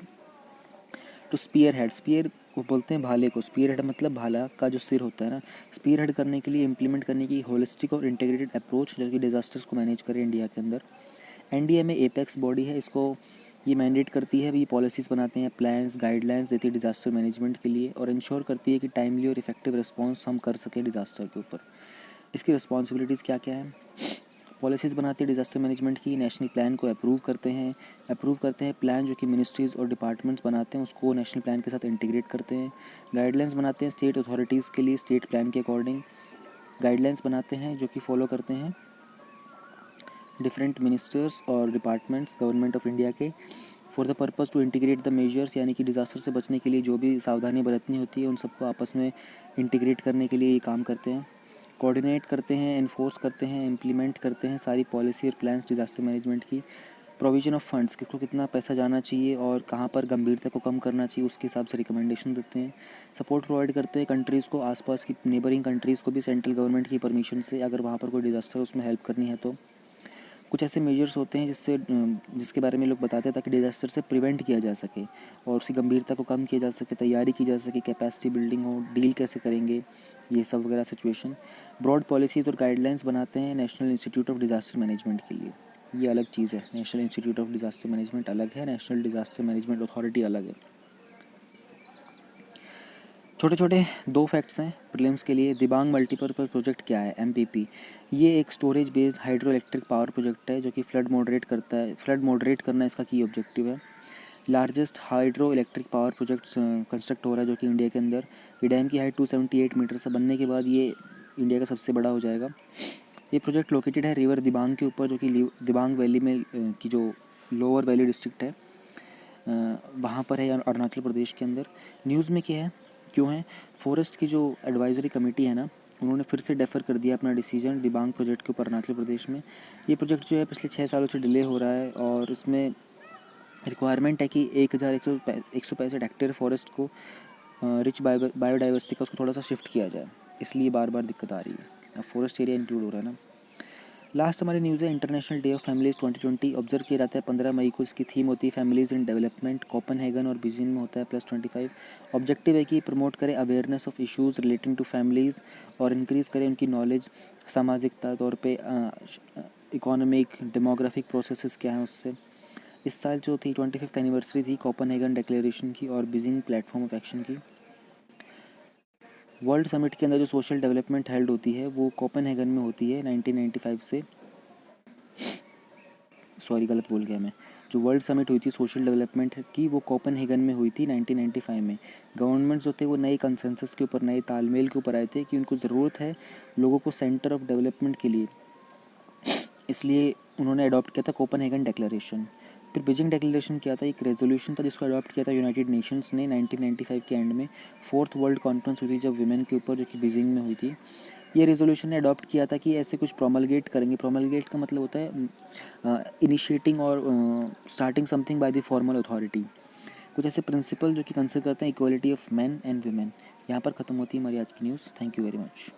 तो स्पीयर को बोलते हैं भाले को। स्पीयर हेड मतलब भाला का जो सिर होता है ना। स्पीयर हेड करने के लिए इम्प्लीमेंट करने की होलिस्टिक और इंटीग्रेटेड अप्रोच जो कि डिज़ास्टर्स को मैनेज करे इंडिया के अंदर। NDMA एपेक्स बॉडी है, इसको ये मैंडेट करती है, ये पॉलिसीज़ बनाते हैं, प्लान्स गाइडलाइंस देती है डिज़ास्टर मैनेजमेंट के लिए और इंश्योर करती है कि टाइमली और इफेक्टिव रिस्पॉन्स हम कर सकें डिज़ास्टर के ऊपर। इसकी रिस्पॉन्सिबिलिटीज़ क्या क्या हैं? पॉलिसीज़ बनाती है डिज़ास्टर मैनेजमेंट की, नेशनल प्लान को अप्रूव करते हैं प्लान जो कि मिनिस्ट्रीज़ और डिपार्टमेंट्स बनाते हैं उसको नेशनल प्लान के साथ इंटीग्रेट करते हैं। गाइडलाइंस बनाते हैं स्टेट अथॉरिटीज़ के लिए स्टेट प्लान के अकॉर्डिंग गाइडलाइंस बनाते हैं जो कि फॉलो करते हैं डिफरेंट मिनिस्टर्स और डिपार्टमेंट्स गवर्नमेंट ऑफ इंडिया के for the purpose to integrate the measures, यानी कि डिज़ास्टर से बचने के लिए जो भी सावधानी बरतनी होती है उन सबको आपस में इंटीग्रेट करने के लिए ये काम करते हैं। कोऑर्डिनेट करते हैं, एनफोर्स करते हैं, इम्प्लीमेंट करते हैं सारी पॉलिसी और प्लान्स डिज़ास्टर मैनेजमेंट की। प्रोविजन ऑफ फंड्स, किसको कितना पैसा जाना चाहिए और कहाँ पर गंभीरता को कम करना चाहिए उसके हिसाब से रिकमेंडेशन देते हैं। सपोर्ट प्रोवाइड करते हैं कंट्रीज़ को, आसपास की नेबरिंग कंट्रीज़ को भी सेंट्रल गवर्नमेंट की परमिशन से, अगर वहाँ पर कोई डिज़ास्टर उसमें हेल्प करनी है तो। कुछ ऐसे मेजर्स होते हैं जिसके बारे में लोग बताते हैं ताकि डिज़ास्टर से प्रिवेंट किया जा सके और उसकी गंभीरता को कम किया जा सके, तैयारी की जा सके, कैपेसिटी बिल्डिंग हो, डील कैसे करेंगे, ये सब वगैरह सिचुएशन। ब्रॉड पॉलिसीज़ और गाइडलाइंस बनाते हैं national institute of disaster management के लिए। ये अलग चीज़ है, national institute of disaster management अलग है, नेशनल डिज़ास्टर मैनेजमेंट अथॉरिटी अलग है। छोटे छोटे दो फैक्ट्स हैं प्रीलिम्स के लिए। दिबांग मल्टीपर्पज़ प्रोजेक्ट क्या है? एमपीपी। ये एक storage based hydro electric power project है जो कि फ्लड मॉडरेट करता है। फ्लड मॉडरेट करना इसका की ऑब्जेक्टिव है। Largest hydro electric power project construct हो रहा है जो कि इंडिया के अंदर। ये डैम की हाइट 278 मीटर से बनने के बाद ये इंडिया का सबसे बड़ा हो जाएगा। ये प्रोजेक्ट लोकेटेड है रिवर दिबांग के ऊपर जो कि दिबांग वैली में की जो लोअर वैली डिस्ट्रिक्ट है वहाँ पर है, अरुणाचल प्रदेश के अंदर। न्यूज़ में क्या है, क्यों है? फॉरेस्ट की जो एडवाइजरी कमेटी है ना, उन्होंने फिर से डेफर कर दिया अपना डिसीजन दिबांग प्रोजेक्ट के ऊपर अरुणाचल प्रदेश में। ये प्रोजेक्ट जो है पिछले 6 सालों से डिले हो रहा है और इसमें रिक्वायरमेंट है कि 1165 हेक्टेयर फॉरेस्ट को रिच बायोडाइवर्सिटी का उसको थोड़ा सा शिफ्ट किया जाए, इसलिए बार बार दिक्कत आ रही है। अब फॉरेस्ट एरिया इंक्लूड हो रहा है ना। लास्ट हमारी न्यूज़ है international day of families 2020 observe किया जाता है 15 मई को। इसकी थीम होती है फैमिलीज़ इन डेवलपमेंट। कोपेनहेगन और बीजिंग में होता है +25। ऑब्जेक्टिव है कि प्रमोट करें awareness of issues relating to families और इंक्रीज़ करें उनकी नॉलेज सामाजिकता तौर पे इकोनॉमिक डेमोग्राफिक प्रोसेसेस क्या हैं उससे। इस साल जो थी 25th एनिवर्सरी थी कोपेनहेगन डिक्लेरेशन की और बीजिंग प्लेटफॉर्म ऑफ एक्शन की। वर्ल्ड समिट के अंदर जो सोशल डेवलपमेंट हेल्ड होती है वो कोपेनहेगन में होती है 1995 से। सॉरी गलत बोल गया मैं। जो वर्ल्ड समिट हुई थी सोशल डेवलपमेंट की वो कोपेनहेगन में हुई थी 1995 में। गवर्नमेंट्स जो थे वो नए कंसेंसस के ऊपर, नए तालमेल के ऊपर आए थे कि उनको ज़रूरत है लोगों को सेंटर ऑफ डेवलपमेंट के लिए, इसलिए उन्होंने अडॉप्ट किया था कोपेनहेगन डिक्लेरेशन। फिर बीजिंग डिक्लेरेशन क्या था? एक रेजोल्यूशन था जिसको अडॉप्ट किया था यूनाइटेड नेशंस ने 1995 के एंड में। 4th वर्ल्ड कॉन्फ्रेंस हुई थी जब विमेन के ऊपर, जो कि बीजिंग में हुई थी। ये रेजोल्यूशन ने अडॉप्ट किया था कि ऐसे कुछ प्रोमलगेट करेंगे। प्रोमलगेट का मतलब होता है इनिशिएटिंग और starting something by the formal authority. कुछ ऐसे प्रिंसिपल जो कि कंसिडर करते हैं equality of man and women. यहाँ पर ख़त्म होती है हमारी आज की news. Thank you very much.